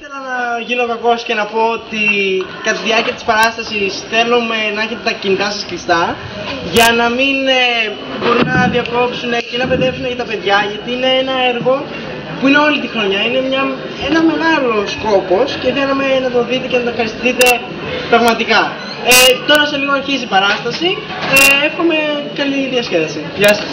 ήθελα να γίνω κακός και να πω ότι κατά τη διάρκεια της παράστασης θέλουμε να έχετε τα κινητά σας κλειστά για να μην μπορούν να διακόψουν και να παιδεύσουν για τα παιδιά, γιατί είναι ένα έργο που είναι όλη τη χρονιά, είναι ένα μεγάλο σκόπος και θέλαμε να το δείτε και να το ευχαριστηθείτε πραγματικά. Τώρα σε λίγο αρχίζει η παράσταση, εύχομαι καλή διασκέδαση. Γεια σας.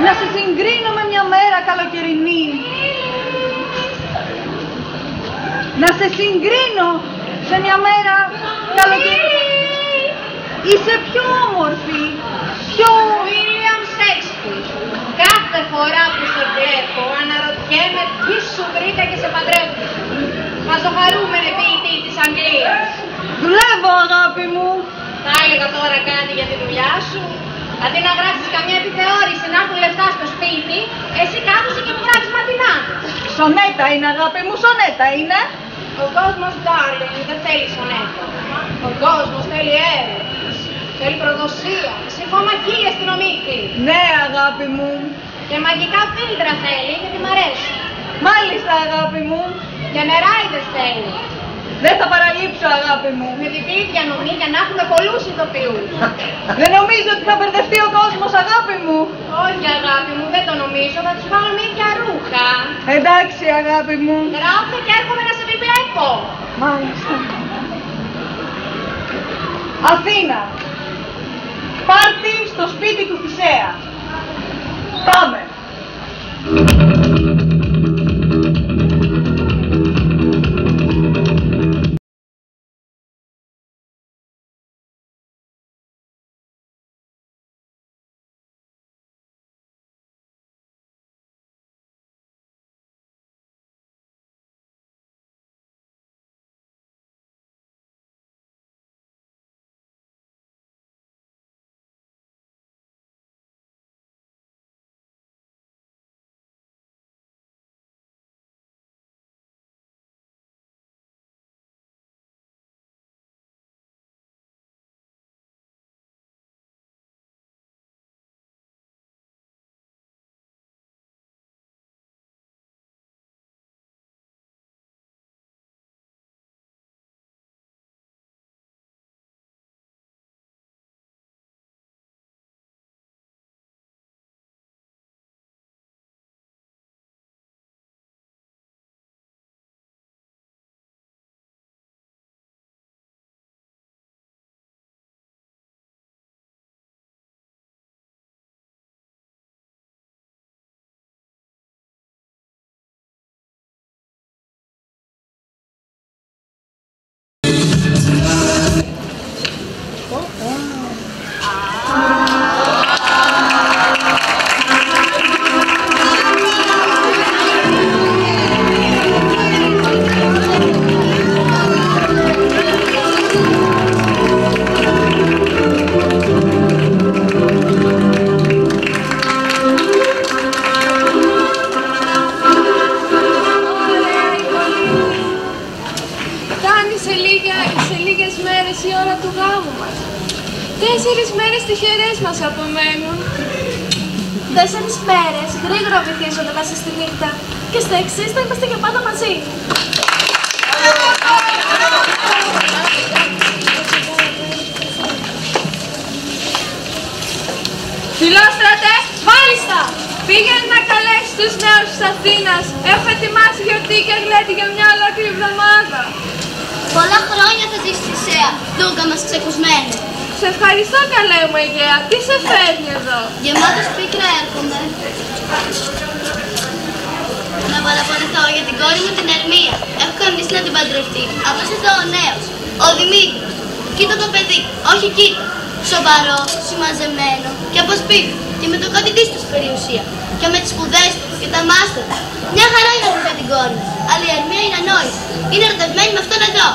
Να σε συγκρίνω με μια μέρα καλοκαιρινή. Να σε συγκρίνω σε μια μέρα καλοκαιρινή. Είσαι πιο όμορφη, πιο... William Shakespeare. Κάθε φορά που σε βλέπω αναρωτιέμαι τι σου βρήκα και σε παντρεύω. Μαζοχαρούμενη ποιητή της Αγγλίας. Δουλεύω, αγάπη μου. Θα έλεγα τώρα κάτι για τη δουλειά σου. Αντί να γράψεις καμιά επιθεώρηση να έρθουν λεφτά στο σπίτι, εσύ κάθεσαι και μου γράφεις ματινάδες. Σονέτα είναι, αγάπη μου, σονέτα είναι. Ο κόσμος, darling, δεν θέλει σονέτα. Ο κόσμος θέλει έρωτες, θέλει προδοσία, συμφωμαχή αστυνομική. Ναι, αγάπη μου. Και μαγικά φίλτρα θέλει, γιατί μ' αρέσει. Μάλιστα, αγάπη μου. Και νεράιδες θέλει. Δεν θα παραλείψω, αγάπη μου. Με διπλή διανομή για να έχουμε πολλούς ηθοποιούς. Δεν νομίζω ότι θα μπερδευτεί ο κόσμος, αγάπη μου. Όχι, αγάπη μου, δεν το νομίζω. Θα τους βάλω με ίδια ρούχα. Εντάξει, αγάπη μου. Γράφτε και έρχομαι να σε επιβλέπω. Μάλιστα. Αθήνα. Πάρτι στο σπίτι του Θησέα. Πάμε. Σε λίγες μέρες η ώρα του γάμου μας. 4 μέρες τυχερές μας απομένουν. 4 μέρες γρήγορα βυθίζονται μέσα στη νύχτα και στα εξής θα είμαστε για πάντα μαζί. Φιλόστρατε, μάλιστα! Πήγαινε να καλέσει τους νέους της Αθήνας. Έχω ετοιμάσει γιορτή και γλέντι για μια ολόκληρη εβδομάδα. Πολλά χρόνια θα ζήσεις Θησέα, δούγκα μας ξεκουσμένη. Σε ευχαριστώ, καλέ μου Αιγαία. Τι σε φέρνει εδώ? Γεμάτος πίκρα έρχομαι. Να παραπονεθώ για την κόρη μου την Ερμία. Έχω καμίσει να την παντρευτεί. Αυτός εδώ ο νέος, ο Δημήτρης. Κοίτα το παιδί, όχι κοίτα. Σοβαρό, συμμαζεμένο και από σπίτι. Και με το κάτι της τους περιουσία. Και με τις σπουδές του και τα μάστερ του. Μια χαρά είναι αυτή την κόρη. Αλλά η Ερμία είναι ανόητη. Είναι ερωτευμένη με αυτόν εδώ.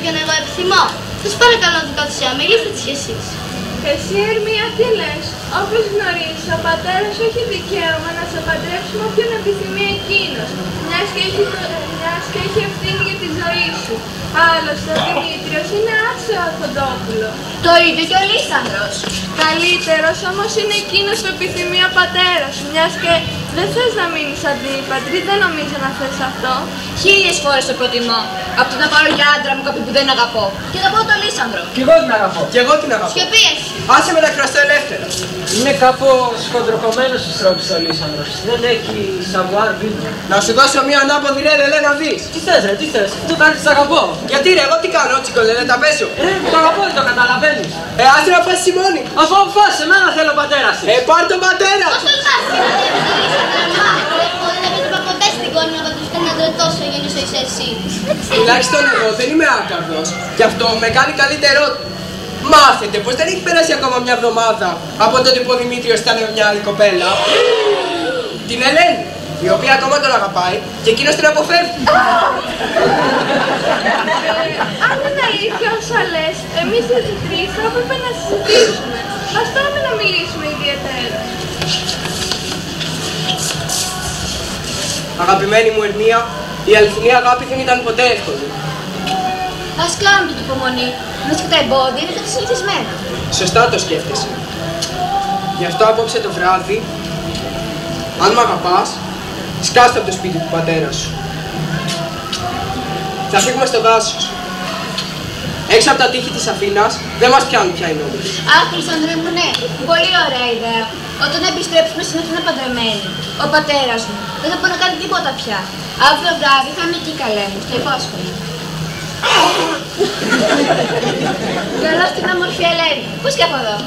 όποιον εγώ επιθυμώ. Σας παρακαλώ, δικαιοδοσία, μιλήστε της κι εσείς. Εσύ, Ερμία, τι λες? Όπως γνωρίζεις, ο πατέρας σου έχει δικαίωμα να σε παντρέψει με όποιον επιθυμεί εκείνος, μιας και έχει ευθύνη για τη ζωή σου. Άλλωστε, ο Δημήτριος είναι άξιο αρχοντόπουλο. Το ίδιο και ο Λύσανδρος. Καλύτερος όμως είναι εκείνος που επιθυμεί ο πατέρας σου, μιας και δεν θες να μείνεις αντίπατρη, δεν νομίζω να θες αυτό. 1000 φορές το προτιμώ. Από το να πάρω για άντρα μου κάποιον που δεν αγαπώ. Και να πω τον Λύσανδρο. Κι εγώ την αγαπώ. Κι εγώ την αγαπώ. Σιωπή εσύ. Άσε με να εκφραστώ ελεύθερα. Είναι κάπως χοντροκομμένος στους τρόπους ο Λύσανδρος. Δεν έχει savoir vivre. Να σου δώσω μια ανάποδη ρέλε να δεις. Τι θες ρε, τι θες, του κάνεις της αγαπώ. Γιατί ρε, εγώ τι κάνω, τσικολέλε, τα πέσω. Το αγαπώ, το καταλαβαίνεις. Άσε να πας μόνη. Αφού φας, εμένα θέλω πατέρας της. Πάρ' τον πατέρα. Πώς τολμάς και να δεν έβλεπα ποτέ στην κόρη να παντρευτεί έναν άντρα τόσο γέννης όσο εσύ. Τουλάχιστον εγώ δεν είμαι άκαρδος. Γι' αυτό με κάνει καλύτερό του. Μάθετε πως δεν έχει περάσει ακόμα μια εβδομάδα από τότε που ο Δημήτριος ήταν με μια άλλη κοπέλα. Την Ελένη, η οποία ακόμα τον αγαπάει και εκείνος την αποφεύγει. Αν είναι αλήθεια όσα λες, εμείς οι τρεις θα έπρεπε να συζητήσουμε. Ας πάμε να μιλήσουμε ιδιαίτερα. Αγαπημένη μου Ερμία, η αληθινή αγάπη δεν ήταν ποτέ εύκολη. Ας κάνουμε την υπομονή. Μες και τα εμπόδια είναι συνηθισμένα. Σωστά το σκέφτεσαι. Γι' αυτό απόψε το βράδυ, αν μ' αγαπάς, σκάστε από το σπίτι του πατέρα σου. Θα φύγουμε στο δάσος. Έξω από τα τείχη της Αθήνας δεν μας πιάνουν πια οι νόμοι. Αχ, Λυσανδρέ μου, ναι. Πολύ ωραία ιδέα. Όταν επιστρέψουμε στην Αθήνα παντρεμένη, ο πατέρας μου δεν θα μπορεί να κάνει τίποτα πια. Αύριο βράδυ θα είμαι εκεί, καλέ μου, στο υπόσχομαι. Καλώς την όμορφη Ελένη. Πούς και από εδώ.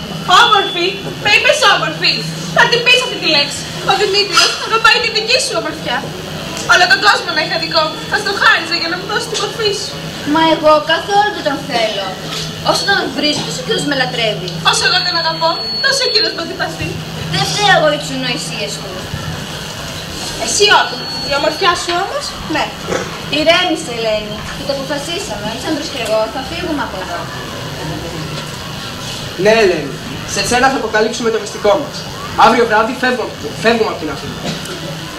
Όμορφη, με είπες όμορφη. Θα την πεις αυτή τη λέξη. Ο Δημήτριος αγαπάει τη δική σου ομορφιά. Όλο τον κόσμο να είχα δικό μου. Θα στο χάριζα για να μου δώσει τη μορφή σου. Μα εγώ καθόλου δεν τον θέλω. Όσο τον βρίσκω, τόσο εκείνος με λατρεύει. Όσο εγώ τον αγαπώ, τόσο εκείνος με αντιπαθεί. Δεν φταίω εγώ για τις νοησίες του. Εσύ όχι. Η ομορφιά σου όμως, ναι. Ηρέμησε, Ελένη. Και το αποφασίσαμε. Ο Λύσανδρος και εγώ θα φύγουμε από εδώ. Ναι, Ελένη, σε σένα θα αποκαλύψουμε το μυστικό μας. Αύριο βράδυ φεύγουμε από την Αθήνα.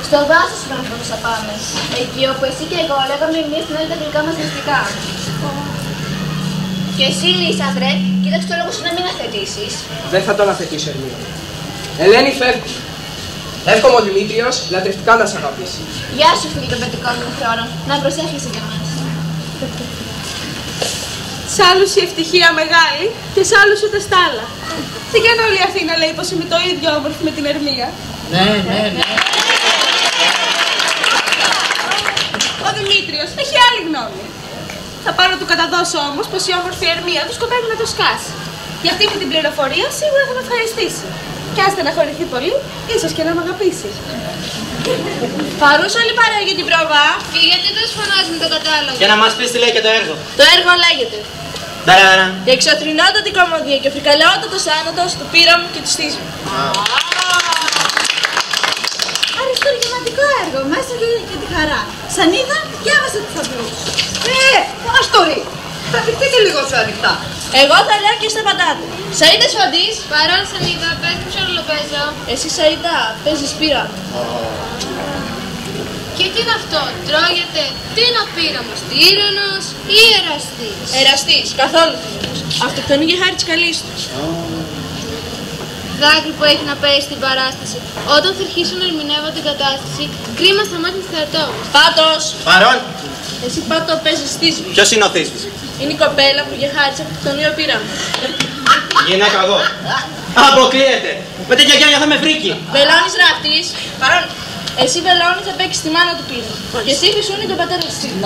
Στο δάσος προφανώς θα πάμε. Εκεί όπου εσύ και εγώ λέγαμε εμείς την άλλη τα γλυκά μας μυστικά. Και εσύ, Λύσανδρε, κοίταξε το λόγο σου να μην αθετήσεις. Δεν θα τον αθετήσω, Ερμία. Ελένη, φεύγω. Εύχομαι ο Δημήτριος λατρευτικά να σε αγαπήσει. Γεια σου, φίλοι των παιδικών μου χρόνων. Να προσέχεσαι για μας. Σ' άλλους η ευτυχία μεγάλη και σ' άλλους ούτε στ' άλλα. Τι κάνει όλη η Αθήνα, λέει πως είμαι το ίδιο όμορφη με την Ερμία. Ναι. Ο Δημήτριος έχει άλλη γνώμη. Θα πάρω του καταδώσω όμως πως η όμορφη Ερμία του σκοπεύει να το σκάσει. Για αυτή με την πληροφορία σίγουρα θα με ευχαριστήσει. Κι αν στεναχωρηθεί πολύ, ίσως και να μ' αγαπήσει. Παρούσα όλη παρέα για την πρόβα. Και γιατί δεν φωνάζουμε το κατάλογο. Για να μας πεις τι λέει και το έργο. Το έργο λέγεται «Η εξωθρηνότατη κομμωδία και ο φρικαλαιότατος άνοδος του πύραμου και του στήσμου». Αριστούργηματικό έργο, μέσα και τη χαρά. Σαν είδα, διάβασα τι θα βρεις. Ας το ρίχνω. Θα δειχτείτε λίγο πιο ανοιχτά. Εγώ θα λέω και στα πατάτα. Σαΐδα Σφαντής. Παρόν, Σανίδα, πες μου ποιο ρόλο παίζω. Εσύ Σαΐδα, παίζεις πύραμο. Και τι είναι αυτό, τρώγεται. Τι είναι ο πύραμος, τύρανος ή εραστής. Εραστής, καθόλου θύμος. Αυτοκτονεί για χάρη της καλής του. Δάκρυ που έχει να πέσει στην παράσταση. Όταν θα αρχίσω να ερμηνεύω την κατάσταση, κρίμα στα μάτια του θεατό. Πάτος. Παρόν. Εσύ Πάτο παίζεις στήσμη. Ποιος είναι ο Θήσμης? Είναι η κοπέλα που για χάρη της αυτοκτονεί ο πύραμος. Γυναίκα εγώ. Αποκλείεται. Με τέτοια γένεια θα με βρήκει. Βελώνης ράφτης. Παρόν. Εσύ Βελώνη θα παίξεις τη μάνα του πύραμου. Και εσύ Χρυσούνη τον πατέρα της Σύγου.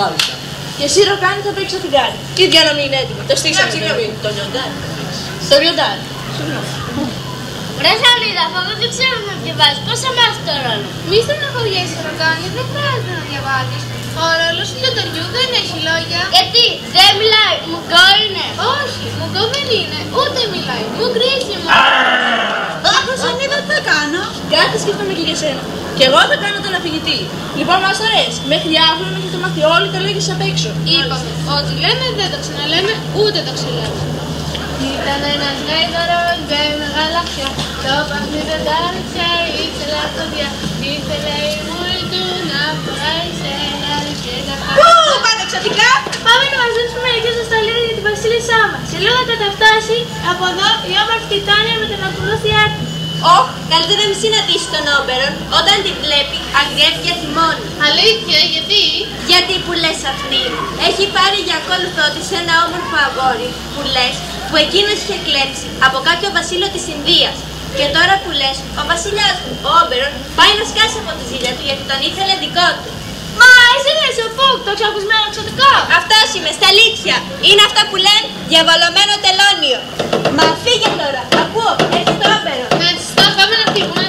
Και εσύ Ροκάνη θα παίξεις το φιγάρι. Η διανομή είναι έτοιμη. Το στήσαμε. Το λιοντάρι. Το λιοντάρι. Ρε Σαλίδα, αφού δεν ξέρω να διαβάζεις, πώς θα μάθεις το ρόλο. Μη στεναχωριέσαι, Ροκάνη, δεν χρειάζεται να διαβάζεις. Ο ρόλος του λιονταριού δεν έχει λόγια. Γιατί δεν μιλάει, μουγκό είναι. Όχι, μουγκό δεν είναι, ούτε μιλάει. Μουγκρίσιμο. Σανίδα, τι θα κάνω. Κάθε σκέφτομαι και για σένα. Και εγώ θα κάνω τον αφηγητή. Λοιπόν, Μάστορες, μέχρι αύριο να έχετε μάθει όλοι τα λόγια απ' έξω. Είπαμε, ό,τι λέμε δεν το ξαναλέμε, ούτε το ξελέμε. Ήταν ένας γάιδαρος με μεγάλα αυτιά. Το παιχνίδι δεν τα άρεσε, ήθελε αυτοδιά. Ήθελε η μούρη του να φοράει σε ένα και να πάει. Πού, πάτε ξαφνικά! Πάμε να μας δείξουμε μερικές ασταλίες για την βασίλισσά μας. Σε λίγο θα καταφτάσει από εδώ η όμορφη Τιτάνια με την ακολούθειά της. Ωχ, καλύτερα μη συναντήσει τον Όμπερον. Όταν την βλέπει, αγριεύει για θυμώνει. Αλήθεια, γιατί? Γιατί που λες αυτή, έχει πάρει για ακόλουθο της ένα όμορφο αγόρι που λες που εκείνος είχε κλέψει από κάποιο βασίλειο της Ινδίας. Και τώρα που λες, ο βασιλιάς του, ο Όμπερον, πάει να σκάσει από τη ζήλια του γιατί τον ήθελε δικό του. Μα εσύ δεν είσαι ο Φουκ, το ξακουσμένο εξωτικό. Αυτός είμαι, στα αλήθεια. Είναι αυτά που λένε διαβολωμένο τελώνιο. Μα φύγε τώρα, ακούω, έρχεται το Όμπερον. Να τσιστά, πάμε να φύγουμε.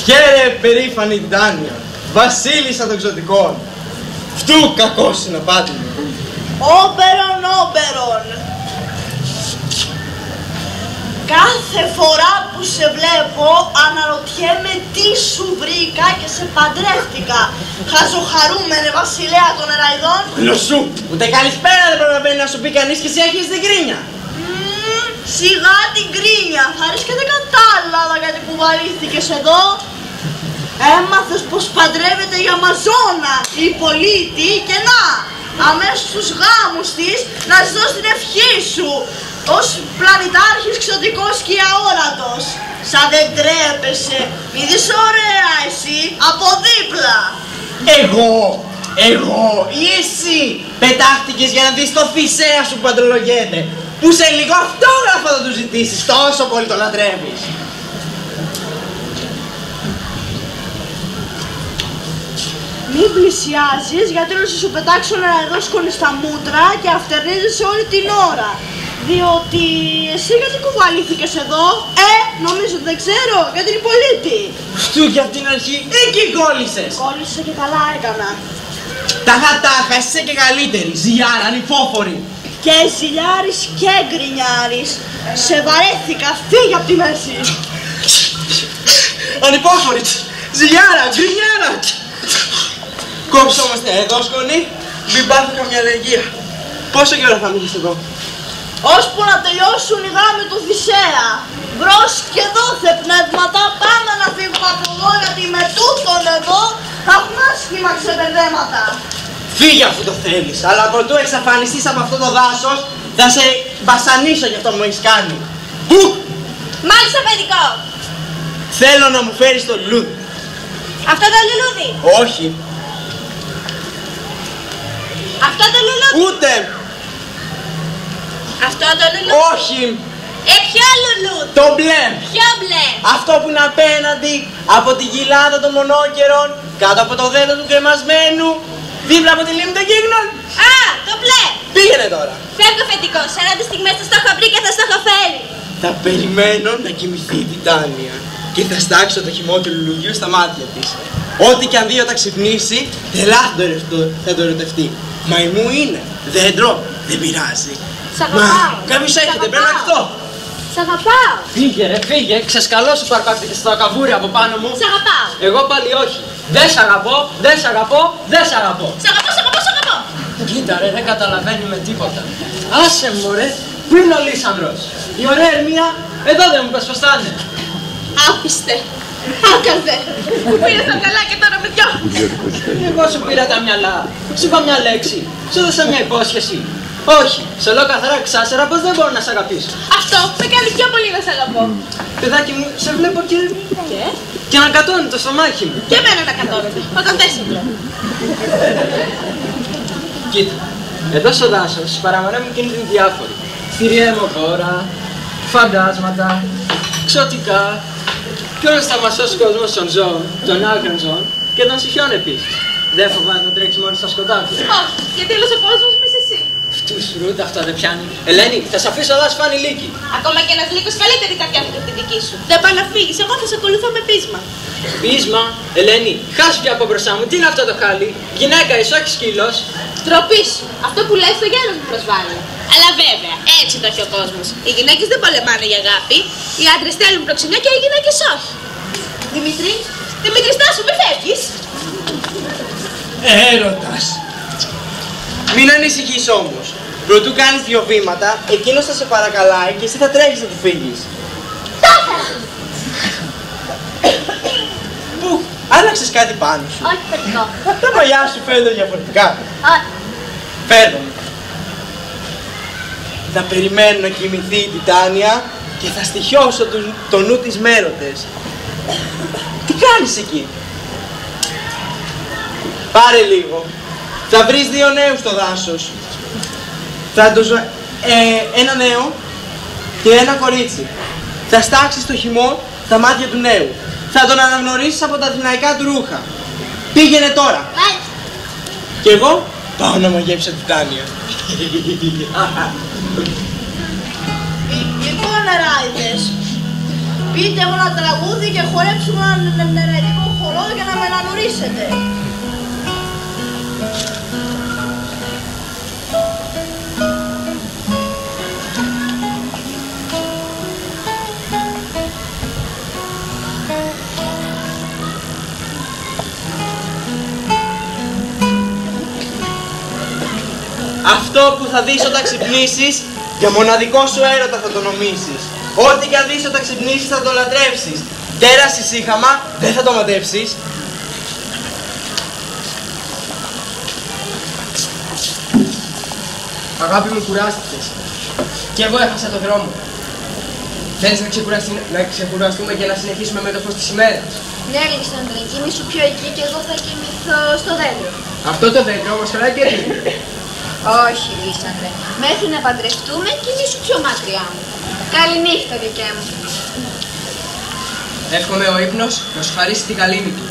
Χαίρε περήφανη Τιτάνια, βασίλισσα των εξωτικών. Φτού κακός συναπάτη μου. Όμπερον, Όμπερον. Κάθε φορά που σε βλέπω αναρωτιέμαι τι σου βρήκα και σε παντρεύτηκα. Χαζοχαρούμενε βασιλέα των Εραϊδών. Γλωσσού, ούτε καλησπέρα δεν προλαβαίνει να σου πει κανείς και εσύ έχεις την κρίνια. Σιγά την κρίνια, θα ρίξεις και δεν κατάλαβα γιατί κουβαλήθηκες εδώ. Έμαθες πως παντρεύεται η Αμαζόνα, η πολίτη και να, αμέσως στους γάμους της να της δώσει την ευχή σου ως πλανητάρχης ξωτικός και αόρατος. Σαν δεν τρέπεσαι, μη δεις ωραία εσύ, από δίπλα. Εγώ ή εσύ πετάχτηκες για να δεις το Θησέα σου που παντρολογέται, που σε λίγο αυτόγραφο θα του ζητήσεις, τόσο πολύ το λατρεύεις. Μην πλησιάζεις γιατί να σου πετάξω ένα εδώ σκόνη στα μούτρα και αυτερνίζεσαι όλη την ώρα. Διότι εσύ γιατί κουβαλήθηκες εδώ, νομίζω ότι δεν ξέρω, για την πολίτη. Φτού και από την αρχή, εκεί κόλλησες. Κόλλησε και καλά έκανα. Τάχα, εσύ είσαι και καλύτερη, ζηλιάρα, ανυπόφορη. Και ζηλιάρης και γκρινιάρης. Σε βαρέθηκα, φύγε από τη μέση. Ανυπόφορη, ζηλιάρα, γκρινιάρα. Κόψομαστε εδώ σκόνη, μην πάθω καμιά αλλεργία. Πόσο καιρό θα μείνεις εδώ? Ώσπου να τελειώσουν οι γάμοι του Θησέα. Μπρος και δόθε πνεύματα, πάμε να φύγουμε από εδώ γιατί με τούτον εδώ θα έχουμε άσχημα ξεπερδέματα. Φύγε αφού το θέλεις, αλλά προτού εξαφανιστείς από αυτό το δάσος θα σε βασανίσω για αυτό που μου έχεις κάνει. Πού? Μάλιστα, παιδικό. Θέλω να μου φέρεις το λουλούδι. Αυτό το λουλούδι. Όχι. Αυτό το λουλούδι. Ούτε. Αυτό το λουλούδι. Όχι. Ποιο λουλούδι. Το μπλε. Ποιο μπλε. Αυτό που είναι απέναντι από τη κοιλάδα των μονόκερων, κάτω από το δέντρο του κρεμασμένου, δίπλα από τη λίμνη των Γίγνων. Α, το μπλε. Πήγαινε τώρα. Φεύγω, φετικό. 40 στιγμές θα στο έχω βρει και θα στο έχω φέρει. Θα περιμένω να κοιμηθεί η Τιτάνια και θα στάξω το χυμό του λουλουδιού στα μάτια της. Ό,τι και αν δει όταν ξυπνήσει, τελά θα το ερωτευτεί. Μαϊμού είναι, δέντρο, δεν πειράζει. Σ' αγαπάω. Κάποιος έρχεται, πρέπει να χτώ. Σ' αγαπάω. Φύγε ρε, φύγε, ξεσκαλώσου το αρπακτική στο καβούρι από πάνω μου. Σ' αγαπάω. Εγώ πάλι όχι. Δεν σ' αγαπώ, δεν σ' αγαπώ, δεν σ' αγαπώ. Σ' αγαπώ, σ' αγαπώ, σ' αγαπώ. Κοίτα ρε, δεν καταλαβαίνει με τίποτα. Άσε μου ρε, πού είναι ο Λύσανδρος? Η ωραία Ερμία, εδώ δεν μου πες πως θα είναι. Άπιστε. Άκαρδε. Μου πήρες τα μυαλά και τώρα με διώχνεις. Εγώ σου πήρα τα μυαλά. Σου είπα μια λέξη. Σου έδωσα μια υπόσχεση. Όχι, σε λέω καθαρά ξάσερα πως δεν μπορώ να σε αγαπήσω. Αυτό με κάνει πιο πολύ να σ' αγαπώ. Παιδάκι μου, σε βλέπω και να κατώνει το στομάχι μου. Και εμένα να κατώνεται. Όταν δεν σε βλέπω. Κοίτα, εδώ στο δάσος παραμονεύουν κίνδυνοι διάφοροι. Θηρία αιμοβόρα, φαντάσματα, ξωτικά και όλος θαυμαστός κόσμος των ζώων, των άγριων ζώων και των στοιχειών επίσης. Δεν φοβάσαι να τρέξει μόνο στα σκοτάδια. Όχι, γιατί όλος ο κόσμος είμαι εσύ. Τους φρούτα αυτό δεν πιάνει. Ελένη, θα σε αφήσω εδώ φάνη λύκη. Ακόμα και ένας λύκος καλύτερη καρδιά από τη δική σου. Δεν πάει να φύγεις, εγώ θα σε ακολουθώ με πείσμα. Πείσμα, Ελένη, χάσου πια από μπροστά μου. Τι είναι αυτό το χάλι. Γυναίκα είσαι, όχι σκύλος. Τροπή σου. Αυτό που λες το γέρος μου προσβάλλει. Αλλά βέβαια, έτσι το έχει ο κόσμος. Οι γυναίκες δεν πολεμάνε για αγάπη. Οι άντρες θέλουν προξενιά και οι γυναίκες όχι. Δημήτρη, Δημήτρη, στάσου, μη φεύγεις. Έρωτας. Μην ανησυχείς όμως. Προτού κάνεις 2 βήματα, εκείνος θα σε παρακαλάει και εσύ θα τρέχεις να του φύγεις. Πού, άλλαξες κάτι πάνω σου. Όχι, παιδικό. Τα μαλλιά σου φαίνονται διαφορετικά. Όχι. Φέρνω. Θα περιμένω να κοιμηθεί η Τιτάνια και θα στοιχιώσω το νου της μέρωτες. Τι κάνεις εκεί? Πάρε λίγο. Θα βρεις 2 νέους στο δάσος. Ένα νέο και ένα κορίτσι. Θα στάξεις το χυμό τα μάτια του νέου. Θα τον αναγνωρίσεις από τα αθηναϊκά του ρούχα. Πήγαινε τώρα. Μάλιστα. Και εγώ πάω να μαγέψω την Τάνια. Λοιπόν, νεράιδες, πείτε μου ένα τραγούδι και χορέψουμε έναν νεραϊκό χορό για να με αναγνωρίσετε. Αυτό που θα δεις όταν ξυπνήσεις, για μοναδικό σου έρωτα θα το νομίσεις. Ό,τι και αν δεις όταν ξυπνήσεις θα το λατρεύσεις. Τέρας ησύχαμα, δεν θα το μαντεύσεις. Αγάπη μου, κουράστηκες. Κι εγώ έχασα το δρόμο. Θέλεις να ξεκουραστούμε και να συνεχίσουμε με το φως της ημέρας? Ναι, Αλεξάνδρα, κοιμήσου πιο εκεί και εγώ θα κοιμηθώ στο δέντρο. Αυτό το δέντρο όμως χαράει και τι. Όχι, Αλεξάνδρα. Μέχρι να παντρευτούμε, κοιμήσου πιο μακριά μου. Καληνύχτα, δικιά μου. Εύχομαι ο ύπνος να σου χαρίσει την καλήνη του.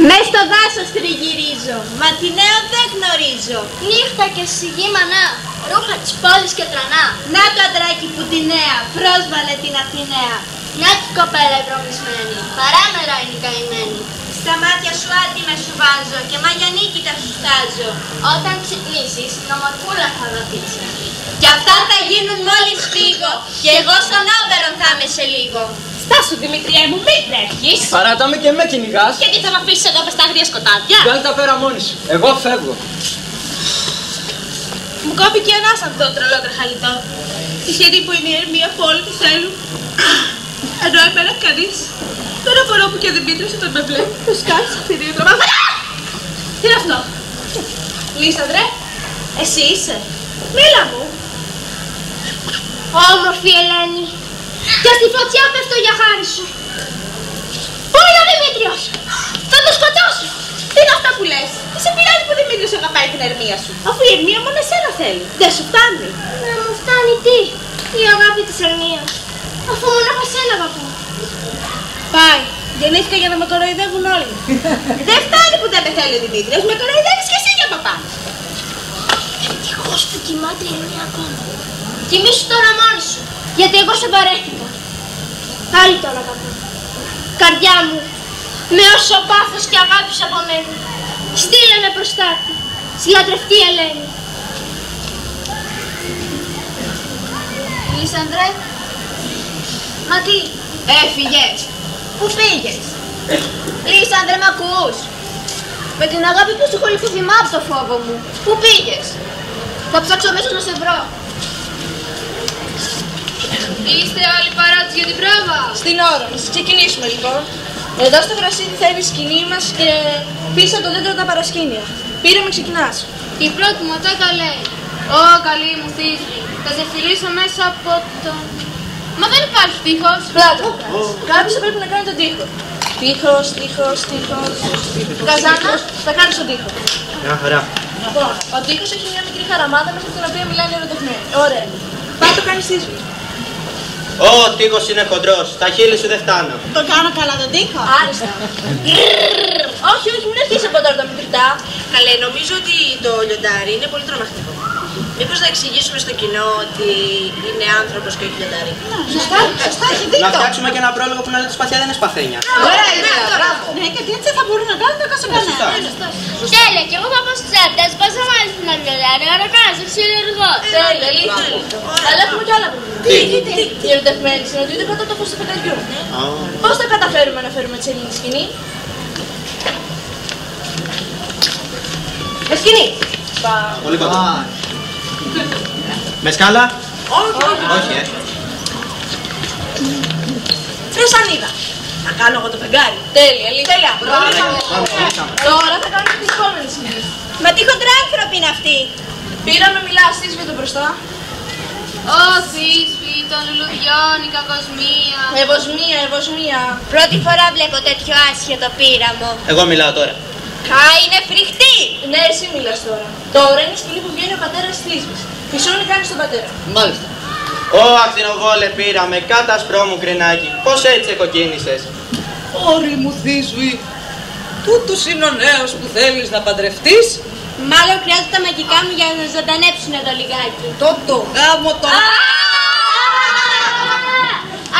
Μες στο δάσος τριγυρίζω, μα τη νέο δεν γνωρίζω. Νύχτα και σιγή μανά, ρούχα της πόλης και τρανά. Να το αντράκι που τη νέα πρόσβαλε την Αθηναία. Μια και κοπέλα ευρωμισμένη, παράμερα είναι η καημένη. Στα μάτια σου άτιμα σου βάζω και μάγια νίκητα σου στάζω. Όταν ξυπνήσεις, νομορφούλα θα δαπείς. Κι αυτά θα γίνουν μόλις φύγω και εγώ στον όπερον θα είμαι σε λίγο. Στάσου Δημητριέ μου, μην τρέχεις. Παράταμε και με κυνηγάς. Και τι θα με αφήσεις εδώ μες στα άγρια σκοτάδια? Βγάλε τα πέρα μόνη σου. Εγώ φεύγω. Μου κόπηκε ένας αυτό το τρελό τρεχαλιτό. Τυχεροί που είναι η Ερμία που όλοι τη θέλουν. Ενώ εμένα κανείς. Τώρα μπορώ που και ο Δημήτρης όταν με βλέπει, το σκάει σαν θηρίο τρομάζα. Τι είναι αυτό? Λίσανδρε, εσύ είσαι? Μίλα μου. Όμορφη Ελένη. Και στη φωτιά πέφτω για χάρη σου. Πού είναι ο Δημήτριος? Θα το σκοτώσω. Τι είναι αυτά που λες? Τι σε πειράζει που ο Δημήτρης αγαπάει την Ερμία σου? Αφού η Ερμία μόνο εσένα θέλει. Δεν σου φτάνει? Να μου φτάνει τι? Η αγάπη της Ερμίας. Αφού μόνο εσένα αγαπώ. Πάει. Γεννήθηκα για να με κοροϊδεύουν όλοι. Δεν φτάνει που δεν με θέλει ο Δημήτρης. Με κοροϊδεύεις και εσύ για παπά. Ευτυχώς που κοιμάται η Ερμία ακόμα. Κοιμήσου τώρα μόνη σου. Γιατί εγώ σε παρέχτηκα. Πάλι τώρα αγαπώ. Καρδιά μου, με όσο πάθος και αγάπης από μένα, στείλε με προστάτη, συλλατρευτή Ελένη. Λίσανδρε, μα τι, έφυγες? Πού πήγες? Λίσανδρε, μ' ακούς? Με την αγάπη που σου έχω λιθοβημά από το φόβο μου. Πού πήγες? Θα ψάξω μέσα να σε βρω. Είστε άλλη παράτηση για την πρόβα? Στην ώρα μας. Ξεκινήσουμε λοιπόν. Εδώ στο γρασίδι θα είναι η σκηνή μας και πίσω από το δέντρο τα παρασκήνια. Πήραμε, ξεκινάς. Η πρώτη μου ατάκα λέει: Ω καλή μου θύση, θα σε φιλήσω μέσα από το... Μα δεν υπάρχει τείχος. Πλάτο. Κάποιος θα πρέπει να κάνει τον τοίχο. Τείχος, τείχος, τείχος. Καζάνα, θα κάνεις τον τοίχο. Μια χαρά. Λοιπόν, ο τοίχος έχει μια μικρή χαραμάδα μέσα από την οποία μιλάνε οι ερωτευμένοι. Ωραία. Πάει το κάνεις θύση. Ω, τείχος είναι χοντρός. Τα χείλη σου δεν φτάνω. Το κάνω καλά τον τοίχο. Άριστα. Όχι, όχι, μην αρχίσεις από τώρα τα μικρά. νομίζω ότι το λιοντάρι είναι πολύ τρομακτικό. Μήπως να εξηγήσουμε στο κοινό ότι είναι άνθρωπος και όχι λιοντάρι. Σωστά, έχει δίκιο. Να φτιάξουμε και ένα πρόλογο που να λέει ότι σπαθιά δεν είναι σπαθένια. Ωραία ιδέα, μπράβο. Ναι, γιατί έτσι θα μπορούν να κάνουν το κάθε κανένα. Τέλεια, και εγώ θα πω στους άντρες, πώς θα μάθεις να λιοντάρι, άρα κάνεις εξηλεργό. Τέλεια, αλήθεια. Αλλά έχουμε κι άλλα προβλήματα. Οι ερωτευμένοι συναντιούνται κατά το φως του φεγγαριού. Πώς θα καταφέρουμε να φέρουμε τη σελήνη σκηνή? Με σκηνή. Πολύ κοντά. Με σκάλα. Όχι, Φρεσανίδα. Να κάνω εγώ το φεγγάρι. Τέλεια, τέλεια. Τώρα θα κάνουμε την επόμενη σκηνή. Μα τι χοντράνθρωποι είναι αυτοί. Πήραμε, μιλά, σύσβητο μπροστά. Ω, σύσβη των λουλουδιών, η κακοσμία. Ευωσμία. Πρώτη φορά βλέπω τέτοιο άσχετο πείραμο. Εγώ μιλάω τώρα. Κα είναι φρικτή. Ναι, εσύ μιλάς τώρα. Τώρα είναι η σκηνή που βγαίνει ο πατέρας της Θίσβης. Φυσώνει κάνει στον πατέρα. Μάλιστα. Ω ακτινοβόλε πήραμε, κάτα σπρό μου κρινάκι. Πώς έτσι εκοκίνησες? Ωρη μου Θίσβη, τούτος είναι ο νέος που θέλεις να παντρευτείς? Μάλλον χρειάζεται τα μαγικά μου για να ζωντανέψουν το λιγάκι. Το γάμο το...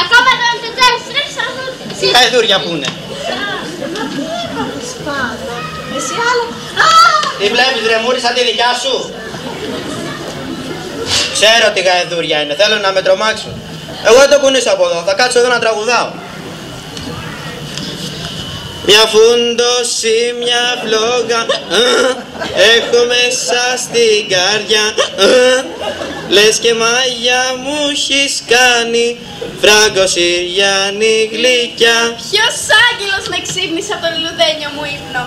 Ακόμα τον τετζάρι, στρέψα αυτό. Τι γαϊδούρια που είναι? Εσύ άλλο. Τι βλέπεις ρε μούρη σαν τη δικιά σου? Ξέρω τι γαϊδούρια είναι, θέλω να με τρομάξουν. Εγώ δεν το κουνήσω από εδώ, θα κάτσω εδώ να τραγουδάω. Μια φούντωση, μια φλόγα, έχω μέσα στην καρδιά, λες και μάγια μου έχεις κάνει, φράγκο Συριανή γλυκιά. Ποιος άγγελος με ξύπνησε από το λουλουδένιο μου ύπνο.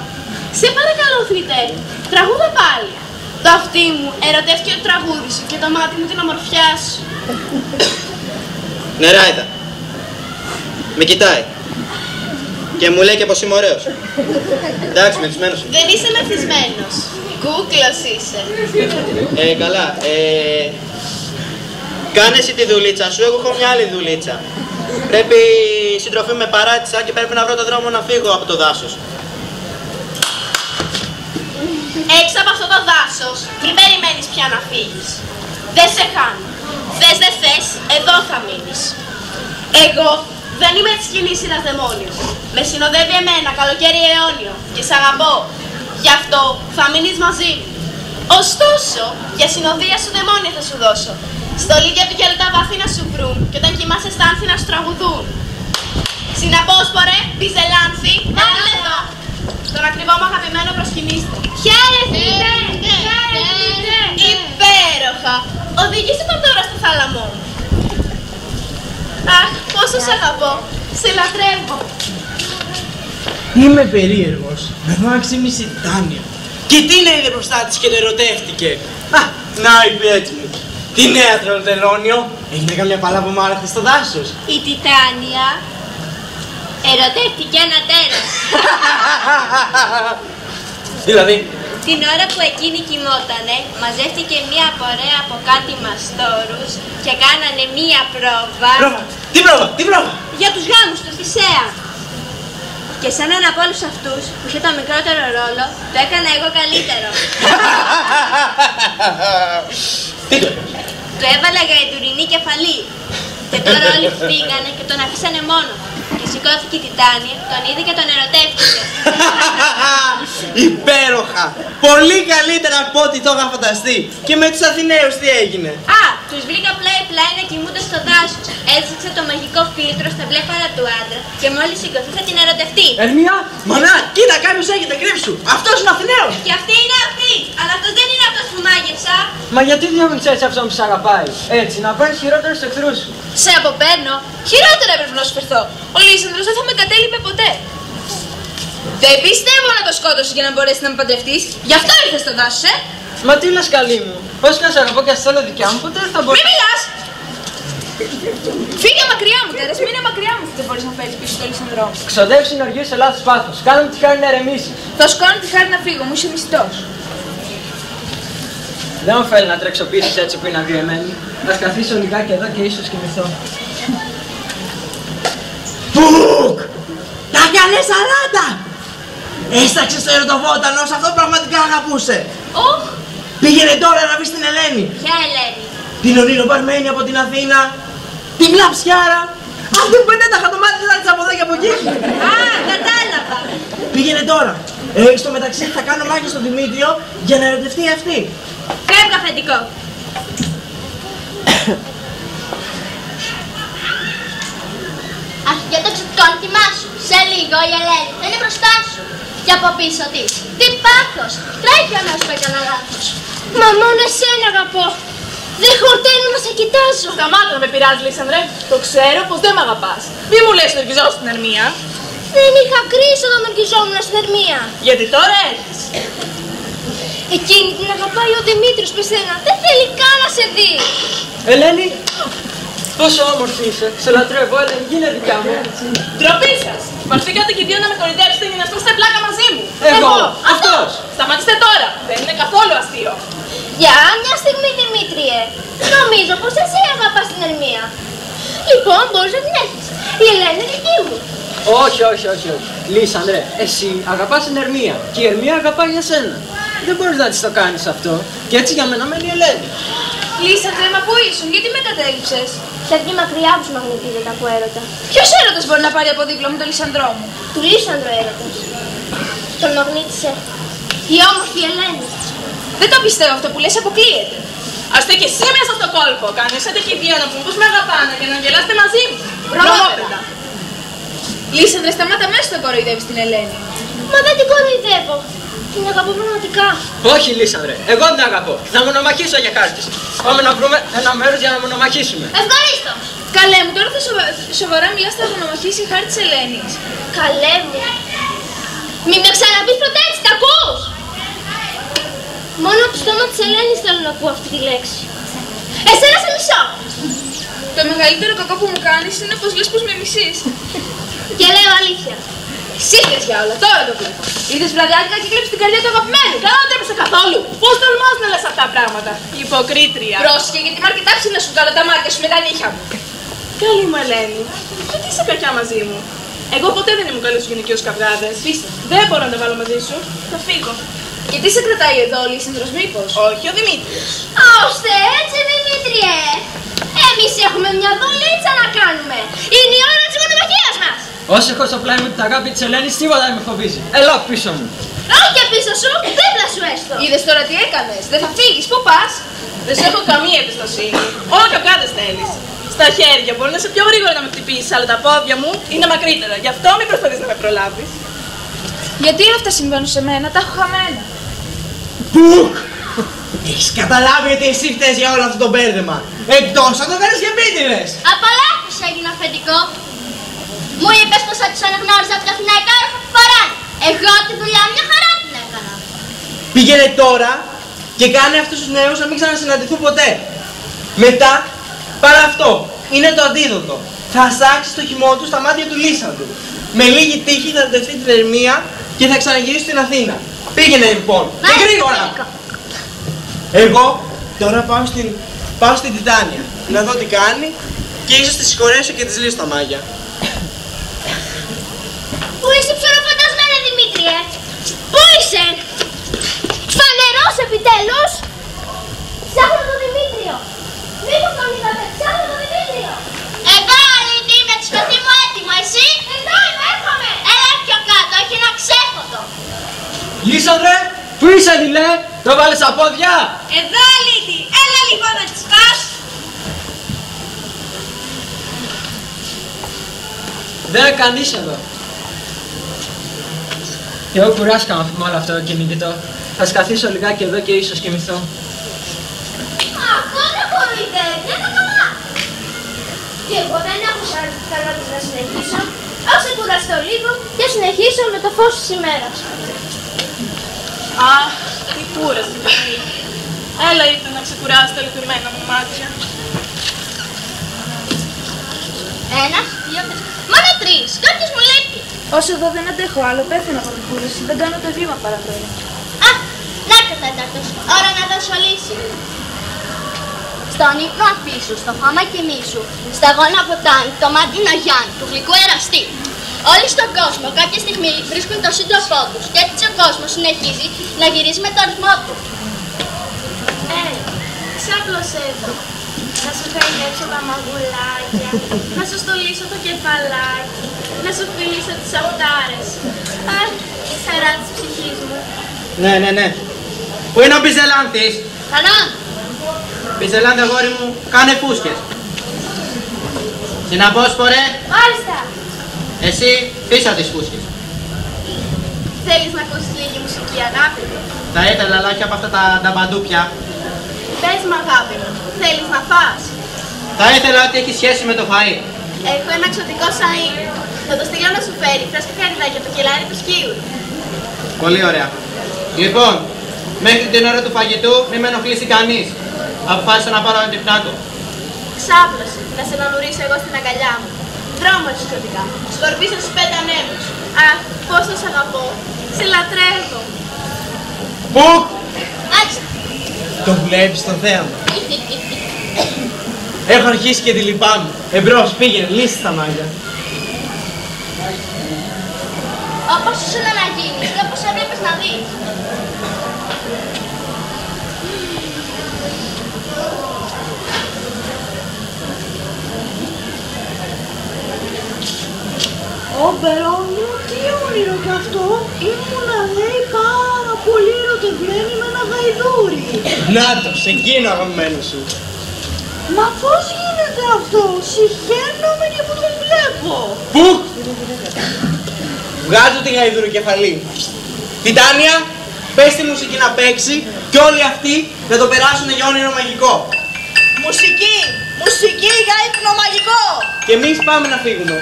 Σε παρακαλώ, θρητέρη, τραγούδα πάλι. Το αυτί μου ερωτεύτηκε το τραγούδι σου και το μάτι μου την ομορφιά σου. Νεράιδα, με κοιτάει και μου λέει και πως είμαι ωραίος. Εντάξει, μεθυσμένος είμαι. Δεν είσαι μεθυσμένος. Κούκλος είσαι. Καλά. Κάνε εσύ τη δουλίτσα σου, εγώ έχω μια άλλη δουλίτσα. Πρέπει η συντροφή με παράτησα και πρέπει να βρω τον δρόμο να φύγω από το δάσος. Έξω από αυτό το δάσος, μην περιμένεις πια να φύγεις. Δεν σε χάνω. Θες δεν θες, εδώ θα μείνεις. Εγώ δεν είμαι της κοινής σειράς δαιμόνιο. Με συνοδεύει εμένα καλοκαίρι αιώνιο και σ' αγαπώ. Γι' αυτό θα μείνεις μαζί μου. Ωστόσο, για συνοδεία σου δαιμόνια θα σου δώσω. Στολίδια του γυαλτά βαθύ να σου βρουν και όταν κοιμάσαι στα άνθη να σου τραγουδούν. Συναπόσπορε, πιζελάνθη, έλα εδώ. Στον ακριβό μου αγαπημένο προσκυνήστε. Χαίρετε! Υπέροχα! Οδηγήστε τον τώρα στο θάλαμό μου. Αχ, πόσο σ' αγαπώ. Σε λατρεύω. Είμαι περίεργος. Με δω να ξύμισε τιτάνιο. Και τι να είδε μπροστά της και το ερωτεύτηκε. Να η πέτσι μου. Τι νέα τρολτερόνιο. Έγινε καμιά παλά που μ' άρεσε στο δάσος. Η Τιτάνια ερωτεύτηκε ένα τέρας. Δηλαδή, Την ώρα που εκείνη κοιμότανε, μαζεύτηκε μία πορεία από κάτι μαστόρους και κάνανε μία πρόβα. Πρόβα! Τι πρόβα! Για τους γάμους του Θησέα. Και σαν έναν από όλους αυτούς που είχε το μικρότερο ρόλο, το έκανα εγώ καλύτερο. Τι το Του έβαλα γαϊδουρινή κεφαλή. Και τώρα όλοι φύγανε και τον αφήσανε μόνο. Και σηκώθηκε η Τιτάνια, τον είδε και τον ερωτεύτηκε. Υπέροχα! Πολύ καλύτερα από ό,τι το είχα φανταστεί. Και με τους Αθηναίους τι έγινε? Α, τους βρήκα πλάι-πλάι να κοιμούνται στο δάσος. Έδειξε το μαγικό φίλτρο στα βλέφαρα του άντρα και μόλις σηκωθεί θα την ερωτευτεί. Ερμία! Μανά, κοίτα, κάποιος έχετε κρύψου! Αυτός είναι Αθηναίος! Και αυτή είναι αυτή! Αλλά αυτός δεν είναι αυτός που μάγεψα. Μα γιατί διώχνεις έτσι αυτόν που σ' αγαπάει? Έτσι, να πάρεις χειρότερους εχθρούς σου. Σε αποπαίρνω. Χειρότερα έπρεπε να σου φερθώ. Ο Λύσανδρος δεν θα με κατέλειπε ποτέ. Δεν πιστεύω να το σκότωσε για να μπορέσει να με παντρευτείς. Γι' αυτό ήρθες στο δάσος, Μα τι λες καλή μου, πώς και να σ' αγαπώ και να σ' θέλω δικιά μου, ποτέ δεν θα Μη μπορώ. μιλάς! Φύγε μακριά μου, Τέρες, μείνε μακριά μου. Δεν μπορείς να φέρεις πίσω το Λύσανδρό. Ξοδεύεις συνεργείο σε λάθος πάθος. Κάνε μου τη χάρη να ερεμήσεις. Θα σου κάνω τη χάρη να φύγω, μου είσαι μισθός. Δεν μου θέλει να τρέξω πίσω έτσι που είναι αδειεμένη. Ας καθίσω λιγάκι εδώ και ίσως κοιμηθώ. Πουκ! Τα καλέ 40! Έσταξε στο ερωτοβότανο, σε αυτό πραγματικά αγαπούσε. Οχ! Πήγαινε τώρα να βρει την Ελένη. Ποια Ελένη? Την ονειροπαρμένη από την Αθήνα. Την κλαψιάρα. Αυτή που πέντε τα χατομάτια της από εδώ και από εκεί. Α, κατάλαβα. Πήγαινε τώρα. Στο μεταξύ θα κάνω μάχη στον Δημήτριο για να ερωτευτεί αυτή. Φεύγω, αφεντικό. Αρχικά το εξωτικό όνειμά σου. Σε λίγο η Ελένη θα είναι μπροστά σου. Και από πίσω της. Τι πάθος. Τρέχει αμέσως που έκανα λάθος. Μα μόνο εσένα αγαπώ. Δεν χορταίνω να σε κοιτάζω. Σταμάτα να με πειράζει, Λίσανδρε. Το ξέρω πως δεν μ' αγαπάς. Μη μου λες ότι ορκιζόσουν στην Ερμία. Δεν είχα κρίση όταν ορκιζόμουν στην Ερμία. Γιατί τώρα έχεις. Εκείνη την αγαπάει ο Δημήτριος με σένα. Δεν θέλει καν να σε δει. Ελένη, πόσο όμορφη είσαι. Σε λατρεύω, Ελένη, γίνε δικιά μου. Ντροπή σας. Μαρθήκατε και οι δύο να με κορυδέψετε για να στήσετε πλάκα μαζί μου. Εγώ, αυτός. Σταματήστε τώρα. Δεν είναι καθόλου αστείο. Για μια στιγμή, Δημήτριε. Νομίζω πως εσύ αγαπάς την Ερμία. Λοιπόν, μπορείς να την έχεις. Η Ελένη είναι δική μου. Όχι. Λίσανδρε, εσύ αγαπάς την Ερμία και η Ερμία αγαπάει εσένα. Δεν μπορείς να της το κάνεις αυτό. Και έτσι για μένα μένει η Ελένη. Λίσανδρε, μα πού ήσουν, γιατί με κατέληψες? Φεύγει μακριά από τους μαγνητίδες από έρωτα. Ποιος έρωτας μπορεί να πάρει από δίπλα μου τον Λισανδρό μου? Του Λίσανδρο έρωτας. Τον μαγνήτησε η όμορφη Ελένη. Δεν το πιστεύω αυτό που λες, αποκλείεται. Ας και εσύ μέσα στο κόλπο. Κανέσατε και οι δύο να πούμε πως με αγαπάνε και να γελάσετε μαζί μου. Βρωμόπεδα. Λίσανδρε, σταμάτα μέσα να κοροϊδεύεις την Ελένη. Μα δεν την κοροϊδεύω. Την αγαπώ πραγματικά. Όχι, Λίσανδρε, εγώ την αγαπώ. Θα μονομαχήσω για χάρη της. Πάμε να βρούμε ένα μέρος για να μονομαχήσουμε. Ευχαριστώ. Καλέ μου, τώρα θα σοβαρά μιλάς θα μονομαχήσει η χάρη της Ελένης. Καλέ μου. Μην με ξαναπείς ποτέ έτσι, τα ακούς? Μόνο από το στόμα της Ελένης θέλω να ακούω αυτή τη λέξη. Εσένα σε μισώ. Το μεγαλύτερο κακό που μου κάνεις είναι πως λες πως με μισείς. Και λέω αλήθεια. Σύγχες για όλα, τώρα το βλέπω. Είδες βραδιάτικα και κλέψεις την καρδιά του αγαπημένου. Καλά δεν τρέπεσαι καθόλου. Πώς τολμάς να λες αυτά τα πράγματα. Υποκρίτρια. Πρόσεχε, γιατί είμαι αρκετά ψηλά σου καλά τα μάτια σου με τα νύχια μου. Καλή μου Ελένη, γιατί είσαι κακιά μαζί μου. Εγώ ποτέ δεν ήμουν καλός στους γυναικείους καυγάδες. Δεν μπορώ να τα βάλω μαζί σου. Θα φύγω. Γιατί σε κρατάει εδώ, Λίσανδρος, μήπως? Όχι, ο Δημήτριος. Ώστε έτσι, Δημήτριε. Εμείς έχουμε μια δουλίτσα να κάνουμε. Είναι η ώρα της μονομαχίας μας. Όσο έχω στο πλάι μου την αγάπη της Ελένης, τίποτα δεν με φοβίζει. Έλα πίσω μου. Όχι και πίσω σου, δίπλα σου έστω. Είδες τώρα τι έκανες? Δεν θα φύγεις, πού πας? Δεν σε έχω καμία εμπιστοσύνη. Όλα καυγάδες θέλεις. Στα χέρια μπορεί να είσαι πιο γρήγορα να με χτυπήσεις, αλλά τα πόδια μου είναι μακρύτερα. Γι' αυτό μην προσπαθείς να με προλάβεις. Γιατί αυτά συμβαίνουν σε μένα, τα έχω χαμένα. Μπουκ! Έχεις καταλάβει ότι εσύ φταίς για όλο αυτό το μπέρδεμα. Εκτός αν το κάνεις και επίτηδες. Από λάθος έγινε αφεντικό. Μου είπες πως θα τους αναγνώριζα από τα αθηναϊκά έργα που φοράνε. Εγώ τη δουλειά μια χαρά την έκανα. Πήγαινε τώρα και κάνε αυτούς τους νέους να μην ξανασυναντηθούν ποτέ. Μετά, πάρε αυτό. Είναι το αντίδοτο. Θα σάξεις το χυμό του στα μάτια του Λίσανδρου. Με λίγη τύχη θα δεχτεί την Ερμία και θα ξαναγυρίσει στην Αθήνα. Πήγαινε λοιπόν. Και γρήγορα. Εγώ τώρα πάω στην Τιτάνια. Να δω τι κάνει και ίσως τη συγχωρέσω και της λύσω τα μάγια. Πού είσαι ψωροφαντασμένη, Δημήτριε? Πού είσαι? Φανερός επιτέλους. Ψάχνω τον Δημήτριο. Μήπως τον είδατε? Ψάχνω τον Δημήτριο. Εδώ αλήτη με το σπαθί μου έτοιμο. Εσύ? Εδώ είμαι, έρχομαι. Έλα πιο κάτω, έχει ένα ξέφωτο. Λίσανδρε, πού είσαι δειλέ? Το βάλες στα πόδια. Εδώ αλήτη. Έλα λοιπόν να τις φας. Δεν είναι κανείς εδώ. Και εγώ κουράστηκα με όλο αυτό το κυνηγητό. Θα σκαθίσω λιγάκι εδώ και ίσως κοιμηθώ. Αυτό δεν κοροϊδεύει, δεν είναι καλά. Και εγώ δεν έχω σαν καλά να συνεχίσω. Ας ξεκουραστώ λίγο και συνεχίσω με το φως της ημέρας. Αχ, τι κούραση παιδί. Έλα ήρθε να ξεκουράσει τα λυπημένα μου μάτια. Ένας, δύο, μόνο τρεις. Κάποιος μου λείπει. Όσο εδώ δεν αντέχω άλλο, πέθανα από την κούραση. Δεν κάνω το βήμα παραπέρα. Α, να και ο τέταρτος. Ώρα να δώσω λύση. Στον ύπνο αφήσου, στο χώμα κοιμήσου, στα γόνα ποτάνι, το μάτι να γιάνει, του γλυκού εραστή. Όλοι στον κόσμο κάποια στιγμή βρίσκουν τον σύντροφό τους και έτσι ο κόσμος συνεχίζει να γυρίζει με τον ρυθμό του. Ξάπλωσε εδώ. Να σου χαϊδέψω τα μαγουλάκια, να σου στολίσω το κεφαλάκι, να σου φιλήσω τις αυτάρες. Αχ, η χαρά της ψυχής μου. Ναι. Πού είναι ο Μπιζελάνθης? Χαρά! Μπιζελάνθη, αγόρι μου, κάνε φούσκες. Συναπόσπορε. Μάλιστα! Εσύ, πίσω τις φούσκες. Θέλεις να ακούσεις λίγη μουσική, αγάπη μου? Θα ήθελα, αλλά όχι από αυτά τα μπαντούπια. Πες μου, αγάπη μου, θέλεις να φας? Θα ήθελα ότι έχει σχέση με το φαΐ. Έχω ένα εξωτικό σαΐ. Θα το στείλω να σου φέρει φρέσκα καρυδάκια από το κελάρι του σκύλου. Πολύ ωραία. Λοιπόν, μέχρι την ώρα του φαγητού μην με ενοχλήσει κανείς. Αποφάσισα να πάρω ένα τυπνάκο. Ξάπλωσε, να σε μαμουρίσω εγώ στην αγκαλιά μου. Δρόμο εξωτικά, σκορπίσω στους 5 ανέμους. Αχ, πώς να σ' αγαπώ, σε λατρεύω. Πού? Μάλιστα! Το βλέπεις τον θέαμα. Έχω αρχίσει και τη λυπάμαι. Εμπρός, πήγαινε, λύσει τα μάγια. Όπως ήσουν να γίνεις και όπως έβλεπες να δεις. Ω Μπερόνιο, τι όνειρο κι αυτό! Ήμουνα, λέει, πάρα πολύ ερωτευμένη με ένα γαϊδούρι. Νάτος, εκείνο αγαπημένο σου. Μα πώς γίνεται αυτό! Συχαίνομαι και που τον βλέπω! Πού? Βγάζω τη γαϊδουροκεφαλή. Τιτάνια, πες τη μουσική να παίξει και όλοι αυτοί να το περάσουν για όνειρο μαγικό. Μουσική! Μουσική για ύπνο μαγικό! Και εμείς πάμε να φύγουμε.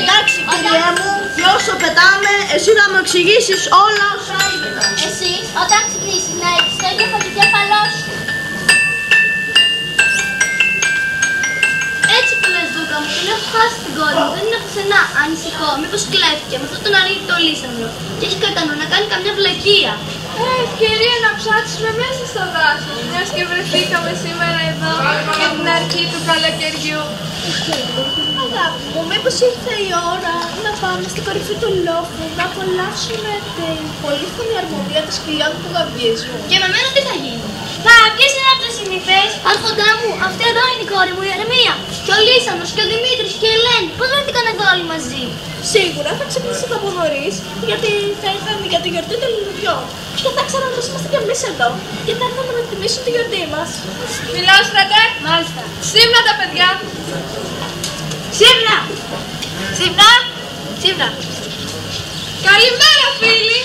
Εντάξει, κύριε μου, και όσο πετάμε, εσύ θα μου εξηγήσεις όλα όσα είδα. Εσύ, όταν ξυπνήσεις να έχεις το ίδιο από το κέφαλό σου. Έτσι που λες, Δούκα μου, την έχω χάσει την κόρη μου, δεν είναι πουθενά. Ανησυχώ, μήπως κλέφτηκε με αυτόν τον αρνητικό λύσανδρο και έχει κατά νου να κάνει καμιά βλακεία. Ευκαιρία να ψάξουμε μέσα στο δάσος, μιας και βρεθήκαμε σήμερα εδώ για την αρχή του καλοκαιριού. Αγάπη μου, μήπως ήρθε η ώρα να πάμε στην κορυφή του λόφου, να απολαύσουμε την πολύφωνη αρμοδία της κοιλιών που γαβγίζουν. Και με μένα τι θα γίνει? Ποιες είναι αυτές οι νυφές? Άρχοντά μου, αυτή εδώ είναι η κόρη μου η Ερμία. Και ο Λύσανος και ο Δημήτρης και η Ελένη. Πώς βρεθήκαν εδώ όλοι μαζί? Σίγουρα θα ξυπνήσετε από νωρίς, γιατί θα ήρθαμε για τη γιορτή των λουλουδιών. Και θα ξέραμε πως είμαστε κι εμείς εδώ, και θα έρθαμε να τιμήσουμε τη γιορτή μας. Μιλάω, στρατέ! Μάλιστα. Ξύπνα τα παιδιά! Ξύπνα! Ξύπνα! Ξύπνα! Καλημέρα, φίλοι!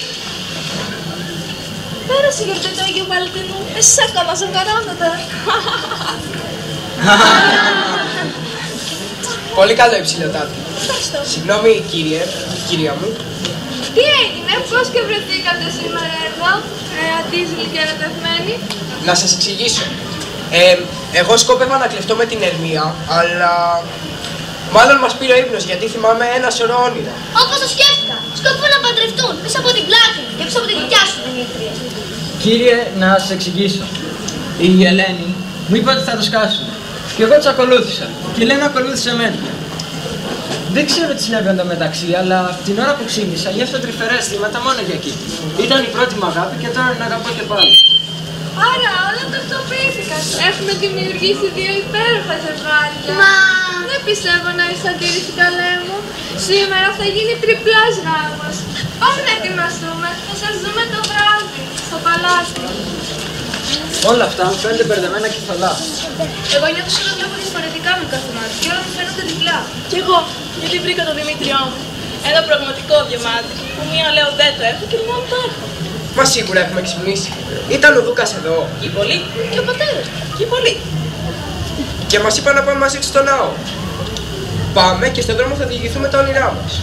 Πέρασε η γιορτή του Αγίου Βαλτινού. Εσείς ακόμα ζευγαρώνετε. Πολύ καλό υψηλοτάτη. Ευχαριστώ. Συγγνώμη, κυρία μου. Τι έγινε, πώς και βρεθήκατε σήμερα εδώ, αντίζηλοι και ερωτευμένοι? Να σας εξηγήσω. Εγώ σκόπευα να κλεφτώ με την Ερμία, αλλά μάλλον μας πήρε ο ύπνος γιατί θυμάμαι ένα σωρό όνειρα. Όπως το σκέφτηκα, σκοπεύουν να παντρευτούν πίσω από την πλάτη και πίσω από τη δικιά σου Δημήτρη. Κύριε, να σας εξηγήσω. Η Ελένη μου είπε ότι θα το σκάσουν. Και εγώ τους ακολούθησα. Και η Ελένη ακολούθησε εμένα. Δεν ξέρω τι συνέβη μεταξύ, αλλά την ώρα που ξύπνησα νιώθω τρυφερά αισθήματα μόνο για εκεί. Ήταν η πρώτη μου αγάπη και τώρα την αγαπώ και πάλι. Άρα όλα ταυτοποιήθηκαν. Έχουμε δημιουργήσει δύο υπέροχα ζευγάρια. Μα... Δεν πιστεύω να είσαι αντίρρηση, καλέ μου. Σήμερα θα γίνει τριπλάς γάμος. Πάμε να ετοιμαστούμε. Θα σας δούμε το βράδυ, στο παλάτι. Όλα αυτά μου φαίνονται μπερδεμένα κεφαλά. Εγώ νιώθω σαν να βλέπω διαφορετικά με κάθε μάτι και όλα μου φαίνονται διπλά. Κι εγώ, γιατί βρήκα το Δημήτριό μου. Ένα πραγματικό διαμάτι που μία λέω δεν το έχω και μία το έχω. Μα σίγουρα έχουμε ξυπνήσει. Ήταν ο Δούκας εδώ. Και πολύ. Και ο πατέρας. Και πολύ. Και μας είπαν να πάμε μαζί του στο ναό. Πάμε και στον δρόμο θα διηγηθούμε τα όνειρά μας.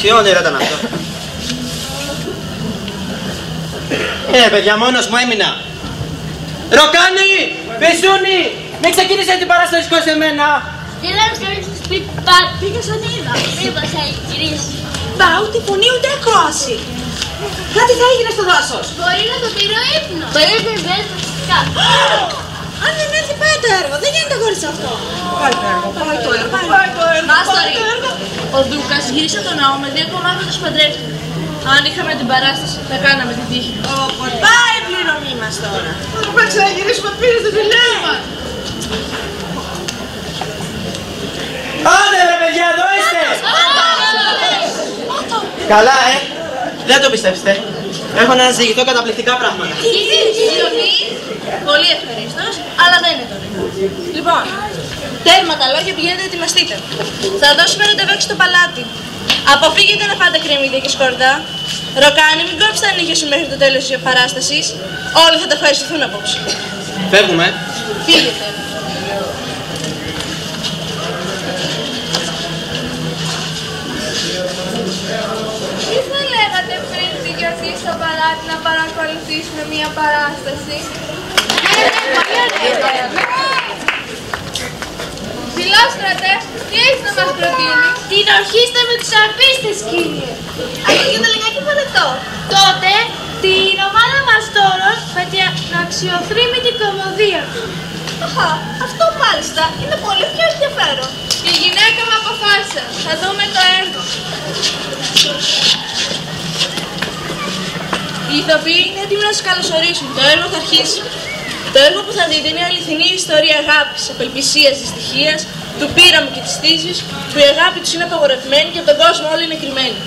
Τι όνειρο ήταν αυτό? Παιδιά, μόνος μου έμεινα. Ροκάνη! Πεσούνη! Μην ξεκίνησε την παράσταση σε μένα! Τι λέω στο σπίτι, πήγα στον είδα. Είπα σε κυρίες. Μπα, ούτε φωνή ούτε ακρόαση. Κάτι θα έγινε στο δάσος. Μπορεί να το πήρε ο ύπνος. Μπορεί να το πήρε φυσικά. Αν δεν έρθει πάει το έργο, δεν γίνεται χωρίς αυτό. Πάει το έργο. Μάστορη, ο Δούκας γύρισε τον ναό με 2 κομμάτια τους παντρεύτηκε. Αν είχαμε την παράσταση, θα κάναμε την τύχη. Όπως πάει η πληρωμή μας τώρα. Θα πρέπει να γυρίσουμε πίσω στη δουλειά μας. Άντε ρε παιδιά, εδώ είστε! Καλά, δεν το πιστέψετε. Έχω να ζυγηθώ καταπληκτικά πράγματα. Πολύ ευχαρίστως, αλλά δεν είναι τώρα. Λοιπόν, τέρμα τα λόγια, πηγαίνετε ετοιμαστείτε. Θα δώσουμε ραντεβού στο παλάτι. Αποφύγετε να φάτε κρεμμύδια και σκόρδα. Ροκάνη, μην κόψεις τα νύχια σου μέχρι το τέλος της παράστασης. Όλοι θα τα ευχαριστηθούν απόψε. Φεύγουμε. Φύγετε. Τι θα λέγατε πριν τη γιορτή στο παλάτι να παρακολουθήσουμε μια παράσταση? Φιλόστρατε, τι έχεις να μας προτείνει? Την ορχήστρα με τους αρπίστες, κύριε. Ακούγεται λιγάκι φανταστό. Τότε την ομάδα Μαστόρος με την αξιοθρήμητη κομμωδία του. Αχα, αυτό μάλιστα είναι πολύ πιο ενδιαφέρον. Η γυναίκα μου αποφάσισε. Θα δούμε το έργο. Οι ηθοποιοί είναι έτοιμοι να σας καλωσορίσουν. Το έργο θα αρχίσει. Το έργο που θα δείτε είναι αληθινή ιστορία αγάπης, απελπισίας, δυστυχίας, του πείραμου και της θύσης, που η αγάπη τους είναι απαγορευμένη και από τον κόσμο όλοι είναι κρυμμένοι.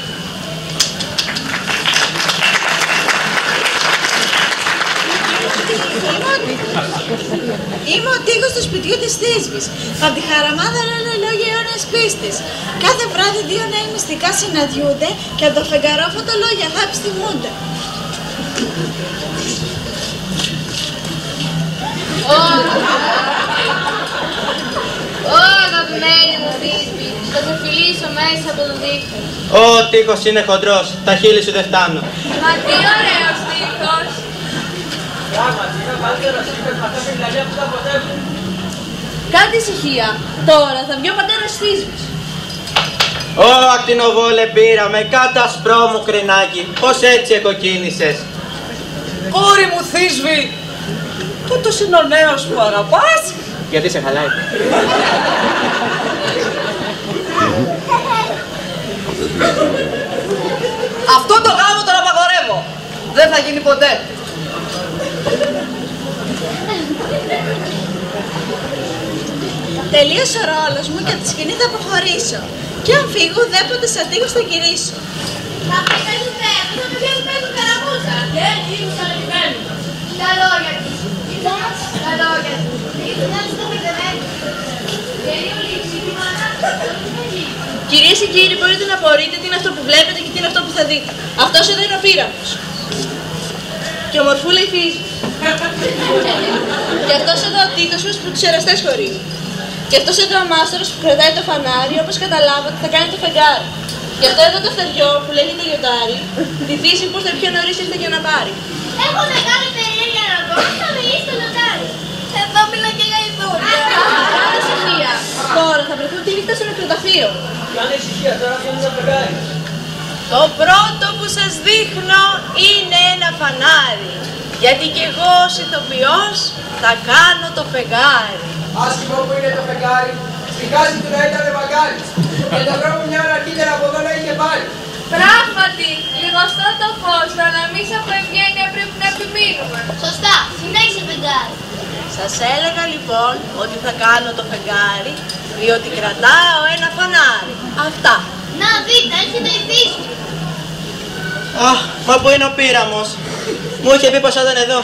Είμαι ο τείχος του σπιτιού της Θήσβης. Απ' τη χαραμάδα λένε λόγια αιώνιας πίστης. Κάθε βράδυ 2 νέοι μυστικά συναντιούνται και από το φεγγαρόφωτο λόγια αγάπης θυμούνται. Ω, αγαπημένη μου Θήσβη, θα σε φιλήσω μέσα από το δίχτυ. Ο τείχος είναι χοντρός, τα χείλη σου δεν φτάνουν. Μα τι ωραίος τείχος. Πράγματι, είναι ο καλύτερος τείχος με αυτά τα πλαγιά που θα ποτέ. Κάντε ησυχία. Τώρα θα βγει ο πατέρας Θήσβης. Ω ακτινοβόλε πήρα με κάτα σπρό μου κρινάκι, πως έτσι εκοκίνησες. Κόρη μου Θήσβη, τούτος είναι ο νέος που αγαπάς. Γιατί σε χαλάει. Αυτό το γάμο τον απαγορεύω. Δεν θα γίνει ποτέ. Τελείωσε ο ρόλος μου και από τη σκηνή θα αποχωρήσω. Και αν φύγω, δέπονται σαν τείχος θα γυρίσω. Θα πει καλή θέα, θα με πιέζει πέρα του καραμούζα. Και ήμουν καλυμμένη. Τα λόγια της. Τα λόγια της. Ήταν στο παιδεμένο. Και είναι λήξη, τη μανάτα. Κυρίες και κύριοι, μπορείτε να απορείτε τι είναι αυτό που βλέπετε και τι είναι αυτό που θα δείτε. Αυτός εδώ είναι ο πύραμος. Και ομορφούλα η Θήσβη. Και αυτός εδώ ο τίτλος μας που τους εραστές χωρίζει. Και αυτός εδώ ο μάστορος που κρατάει το φανάρι, όπως καταλάβατε θα κάνει το φεγγάρι. Και αυτό εδώ το φτεριό που λέγεται λιωτάρι, τη Θήση που ήρθε πιο νωρίς ήρθε για να πάρει. Έχω μεγάλη περιέργεια να δω τι θα μιλήσει το λιωτάρι. Εδώ μιλά και για ειδούλια. Κάνε ησυχία. Τώρα θα βρεθούν τη νύχτα στο νεκροταφείο. Κάνε ησυχία, τώρα βγαίνει το φεγγάρι. Το πρώτο που σας δείχνω είναι ένα φανάρι. Γιατί κι εγώ ως ηθοποιός θα κάνω το φεγγάρι. Άσχημο που είναι το φεγγάρι, στοιχάζει του να ήταν μαγκάρι. Και τον δρόμο μια ώρα αρχίτερα από εδώ να είχε πάρει. Πράγματι, λιγοστό το φως, αλλά εμείς από ευγένεια πρέπει να επιμείνουμε. Σωστά, συνέχισε φεγγάρι. Σας έλεγα λοιπόν ότι θα κάνω το φεγγάρι, διότι κρατάω ένα φανάρι. Αυτά. Να δείτε, έρχεται η Θήσβη. Αχ, μα πού είναι ο πύραμος. Μου είχε πει πως ήταν εδώ.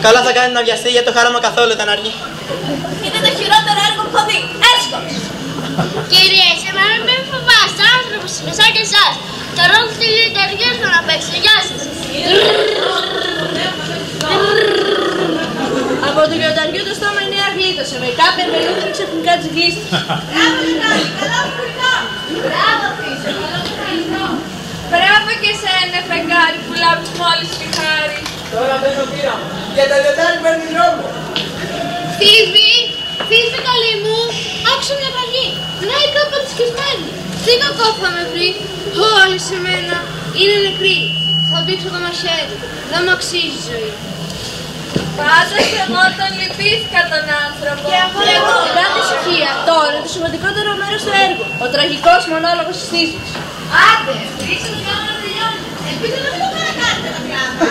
Καλά θα κάνει να βιαστεί γιατί το χάραμα καθόλου δεν αργεί. Είναι το χειρότερο έργο που έχω δει. Έστω! Κύριε, σε μένα μην φοβάστε, άνθρωπος είμαι σαν και εσάς. Το ρόλο του λιωταριού ήρθα να παίξω, γεια σας. Από το λιωταριού το στόμα είναι αγλίτωσε. Με κάποια μελούχη ξαφνικά της γλίστης. Μπράβο, Λιωτάρι, καλά μου χρυσό. Μπράβο, Θήσβη, καλό σου χρυσό. Μπράβο και σένα, φεγγάρι που λάβεις μόλις τη χάρη. Τώρα δεν το πήραμε. Και το λιωτάρι παίρνει δρόμο. Θήσβη, Θήσβη καλή μου, άκουσα μια φαγή. Να η κάπα της σκισμένη. Τι κακό θα με βρει, όλοι σε μένα είναι νεκροί. Θα δείξω το μαχαίρι, δεν μου αξίζει η ζωή. Πάντως εγώ τον λυπήθηκα τον άνθρωπο. Και εγώ. Κάντε ησυχία. Τώρα το σημαντικότερο μέρος του έργου. Ο τραγικός μονόλογος της Θήσης. Άντε, ρίξτε το κάνω να τελειώνει. Ελπίζω να μην το παρακάνετε τα πράγματα.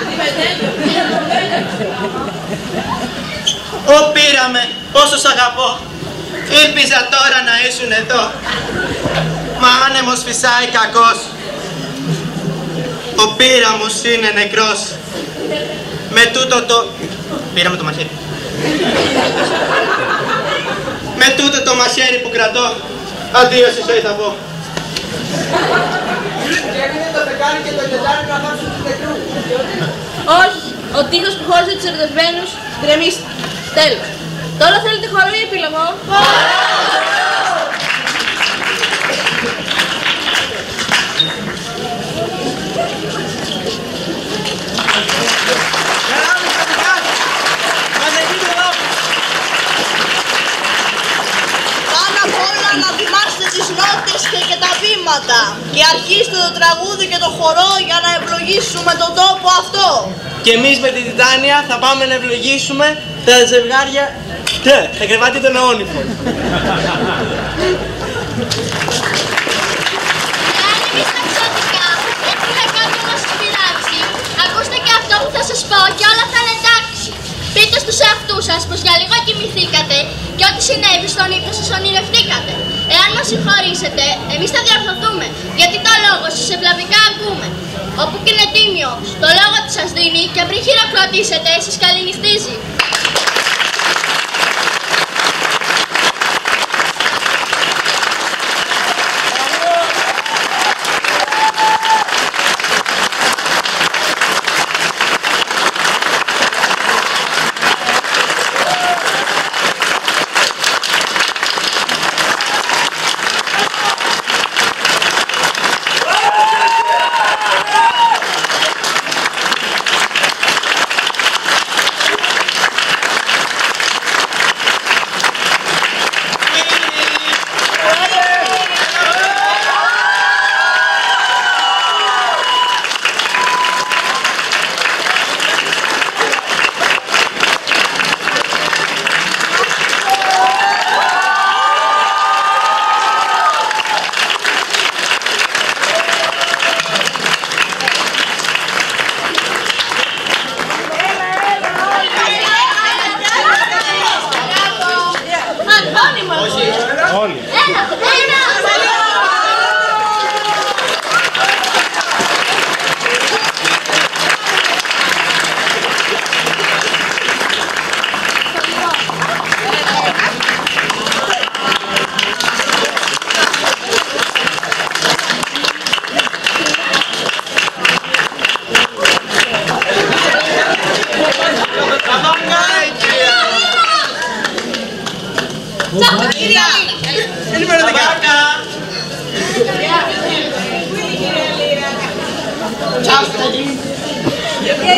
Ω πήραμε, όσο σ' αγαπώ. Ήλπιζα τώρα να ήσουν εδώ. Μα άνεμος φυσάει κακός. Ο πύραμος είναι νεκρός. Με τούτο το... Πήραμε το μαχαίρι. Με τούτο το μαχαίρι που κρατώ, αντίο στη ζωή θα πω. Και έμεινε το φεγγάρι και το λιοντάρι να χάσουν τους νεκρούς. Όχι, ο τείχος που χώριζε τους ερωτευμένους γκρεμίστηκε. Τέλος. Τώρα θέλετε χορό ή επίλογο? Πάνω απ' όλα να θυμάστε τις νότες και τα βήματα. Και αρχίστε το τραγούδι και το χορό για να ευλογήσουμε τον τόπο αυτό. Και εμείς με τη Τιτάνια θα πάμε να ευλογήσουμε τα ζευγάρια, τα κρεβάτια των αιώνιφων. Εάν εμείς τα ξωτικά έτυχε κάποιο να σας πειράξει, ακούστε και αυτό που θα σας πω και όλα θα είναι εντάξει. Πείτε στους εαυτούς σας πως για λίγο κοιμηθήκατε και ό,τι συνέβη στον ύπνο σας ονειρευτήκατε. Εάν μας συγχωρήσετε, εμείς θα διορθωθούμε, γιατί το λόγο σας ευλαβικά ακούμε. Όπου και είναι τίμιος, το λόγο της σας δίνει και πριν χειροκροτήσετε, σας καληνυχτίζει.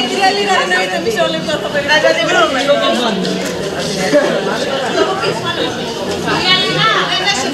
Κυρία Λίρα, εννοείται μισό λεπτό θα περιμένουμε. Να τη βρούμε. Κυρία Λίρα, δεν θα σε